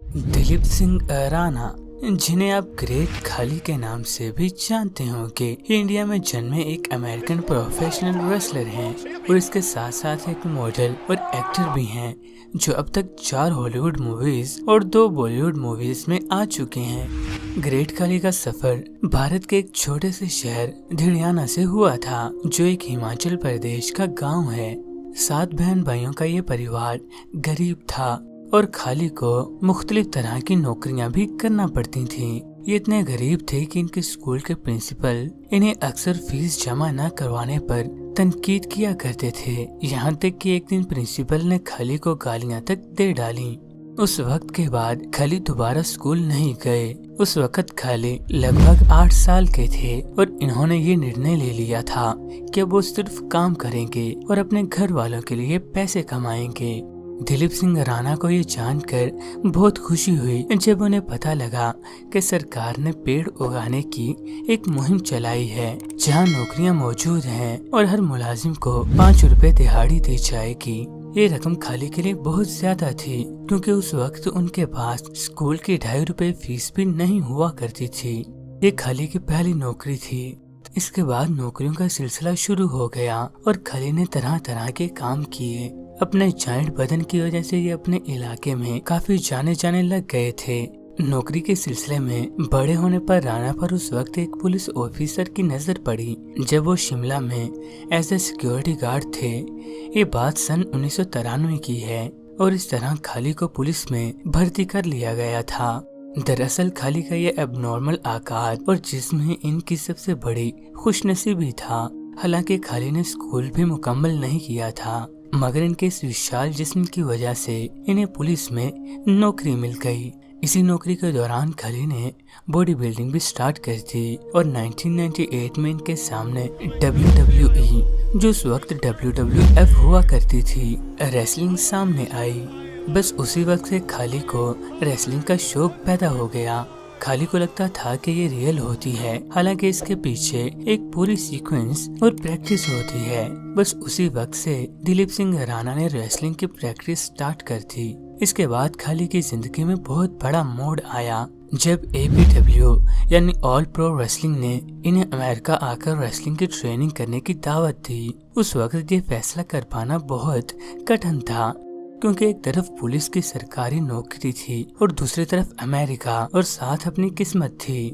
दिलीप सिंह राणा, जिन्हें आप ग्रेट खाली के नाम से भी जानते होंगे, ये इंडिया में जन्मे एक अमेरिकन प्रोफेशनल रेसलर हैं और इसके साथ साथ एक मॉडल और एक्टर भी हैं, जो अब तक 4 हॉलीवुड मूवीज और 2 बॉलीवुड मूवीज में आ चुके हैं। ग्रेट खाली का सफर भारत के एक छोटे से शहर धिड़ियाना से हुआ था, जो एक हिमाचल प्रदेश का गाँव है। 7 बहन भाइयों का ये परिवार गरीब था और खाली को मुख्तलिफ तरह की नौकरियां भी करना पड़ती थीं। ये इतने गरीब थे कि इनके स्कूल के प्रिंसिपल इन्हें अक्सर फीस जमा न करवाने पर तनकीद किया करते थे। यहाँ तक कि एक दिन प्रिंसिपल ने खाली को गालियां तक दे डाली। उस वक्त के बाद खाली दोबारा स्कूल नहीं गए। उस वक्त खाली लगभग 8 साल के थे और इन्होंने ये निर्णय ले लिया था कि वो सिर्फ काम करेंगे और अपने घर वालों के लिए पैसे कमाएंगे। दिलीप सिंह राणा को ये जानकर बहुत खुशी हुई जब उन्हें पता लगा कि सरकार ने पेड़ उगाने की एक मुहिम चलाई है, जहां नौकरियां मौजूद हैं और हर मुलाजिम को 5 रुपए दिहाड़ी दी जाएगी। ये रकम खाली के लिए बहुत ज्यादा थी, क्योंकि उस वक्त उनके पास स्कूल की 2.5 रुपए फीस भी नहीं हुआ करती थी। ये खाली की पहली नौकरी थी। इसके बाद नौकरियों का सिलसिला शुरू हो गया और खाली ने तरह तरह के काम किए। अपने जायंट बदन की वजह से ये अपने इलाके में काफी जाने लग गए थे। नौकरी के सिलसिले में बड़े होने पर राणा पर उस वक्त एक पुलिस ऑफिसर की नजर पड़ी, जब वो शिमला में एज ए सिक्योरिटी गार्ड थे। ये बात सन 1993 की है और इस तरह खाली को पुलिस में भर्ती कर लिया गया था। दरअसल खाली का ये एबनॉर्मल आकार और जिस्म ही इनकी सबसे बड़ी खुशनसीबी था। हालांकि खाली ने स्कूल भी मुकम्मल नहीं किया था, मगर इनके इस विशाल जिस्म की वजह से इन्हें पुलिस में नौकरी मिल गई। इसी नौकरी के दौरान खाली ने बॉडी बिल्डिंग भी स्टार्ट कर दी और 1998 में इनके सामने WWE, जो उस वक्त WWF हुआ करती थी, रेसलिंग सामने आई। बस उसी वक्त से खाली को रेसलिंग का शौक पैदा हो गया। खाली को लगता था कि ये रियल होती है, हालांकि इसके पीछे एक पूरी सीक्वेंस और प्रैक्टिस होती है। बस उसी वक्त से दिलीप सिंह राणा ने रेसलिंग की प्रैक्टिस स्टार्ट कर दी। इसके बाद खाली की जिंदगी में बहुत बड़ा मोड़ आया, जब APW यानी ऑल प्रो रेसलिंग ने इन्हें अमेरिका आकर रेसलिंग की ट्रेनिंग करने की दावत दी। उस वक्त ये फैसला कर पाना बहुत कठिन था, क्योंकि एक तरफ पुलिस की सरकारी नौकरी थी और दूसरी तरफ अमेरिका और साथ अपनी किस्मत थी।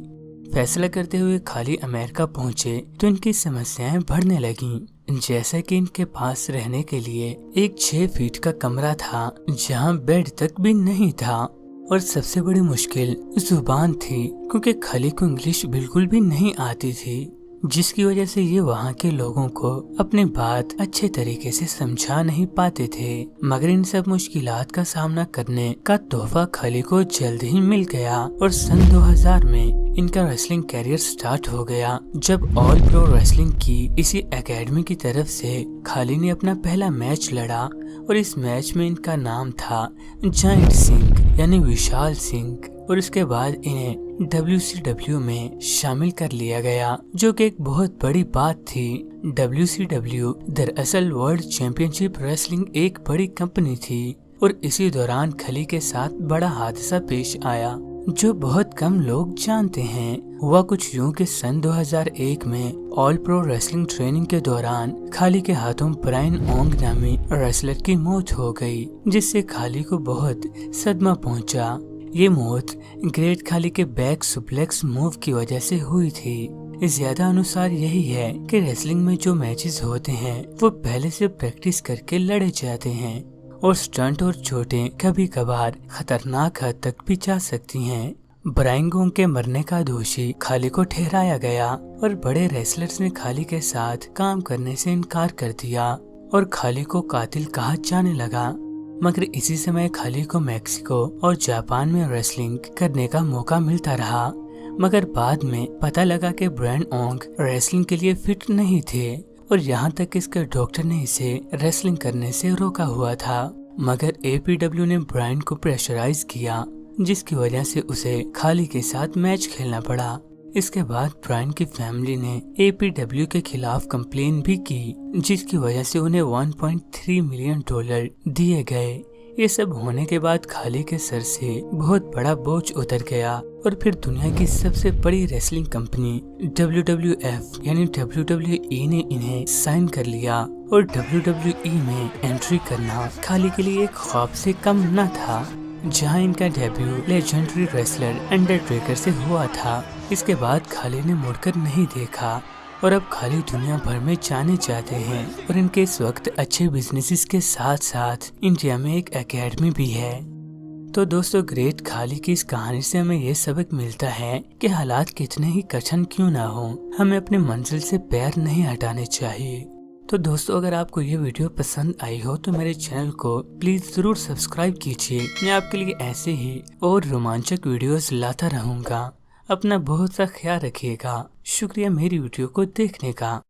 फैसला करते हुए खाली अमेरिका पहुंचे तो इनकी समस्याएं बढ़ने लगीं। जैसे कि इनके पास रहने के लिए एक 6 फीट का कमरा था, जहां बेड तक भी नहीं था, और सबसे बड़ी मुश्किल जुबान थी, क्योंकि खाली को इंग्लिश बिल्कुल भी नहीं आती थी, जिसकी वजह से ये वहाँ के लोगों को अपनी बात अच्छे तरीके से समझा नहीं पाते थे। मगर इन सब मुश्किलात का सामना करने का तोहफा खाली को जल्द ही मिल गया और सन 2000 में इनका रेसलिंग कैरियर स्टार्ट हो गया, जब ऑल प्रो रेसलिंग की इसी एकेडमी की तरफ से खाली ने अपना पहला मैच लड़ा और इस मैच में इनका नाम था जायंट सिंह यानी विशाल सिंह, और इसके बाद इन्हें WCW में शामिल कर लिया गया, जो कि एक बहुत बड़ी बात थी। WCW दरअसल वर्ल्ड चैंपियनशिप रेसलिंग एक बड़ी कंपनी थी और इसी दौरान खाली के साथ बड़ा हादसा पेश आया, जो बहुत कम लोग जानते हैं। हुआ कुछ यूं कि सन 2001 में ऑल प्रो रेसलिंग ट्रेनिंग के दौरान खाली के हाथों ब्रायन ओंग नामी रेसलर की मौत हो गई, जिससे खाली को बहुत सदमा पहुंचा। ये मौत ग्रेट खाली के बैक सुप्लेक्स मूव की वजह से हुई थी। ज्यादा अनुसार यही है कि रेसलिंग में जो मैचेस होते हैं वो पहले से प्रैक्टिस करके लड़े जाते हैं और स्टंट और चोटें कभी कभार खतरनाक हद तक भी जा सकती हैं। ब्रायन ओंग के मरने का दोषी खाली को ठहराया गया और बड़े रेसलर्स ने खाली के साथ काम करने से इनकार कर दिया और खाली को कातिल कहा जाने लगा। मगर इसी समय खाली को मैक्सिको और जापान में रेसलिंग करने का मौका मिलता रहा, मगर बाद में पता लगा कि ब्रायन ओंग रेसलिंग के लिए फिट नहीं थे और यहाँ तक इसके डॉक्टर ने इसे रेसलिंग करने से रोका हुआ था। मगर APW ने ब्रायन को प्रेशराइज किया, जिसकी वजह से उसे खाली के साथ मैच खेलना पड़ा। इसके बाद ब्रायन की फैमिली ने APW के खिलाफ कंप्लेन भी की, जिसकी वजह से उन्हें $1.3 मिलियन दिए गए। ये सब होने के बाद खाली के सर से बहुत बड़ा बोझ उतर गया और फिर दुनिया की सबसे बड़ी रेसलिंग कंपनी WWF यानी WWE ने इन्हें साइन कर लिया और WWE में एंट्री करना खाली के लिए एक ख्वाब से कम न था। जहां इनका डेब्यू लेजेंडरी रेसलर अंडरटेकर से हुआ था। इसके बाद खाली ने मुड़कर नहीं देखा और अब खाली दुनिया भर में जाने जाते हैं और इनके इस वक्त अच्छे बिजनेसेस के साथ साथ इंडिया में एक एकेडमी भी है। तो दोस्तों, ग्रेट खाली की इस कहानी से हमें ये सबक मिलता है कि हालात कितने ही कठिन क्यों ना हो, हमें अपने मंजिल से पैर नहीं हटाने चाहिए। तो दोस्तों, अगर आपको ये वीडियो पसंद आई हो तो मेरे चैनल को प्लीज जरूर सब्सक्राइब कीजिए। मैं आपके लिए ऐसे ही और रोमांचक वीडियोस लाता रहूंगा। अपना बहुत सा ख्याल रखिएगा। शुक्रिया मेरी वीडियो को देखने का।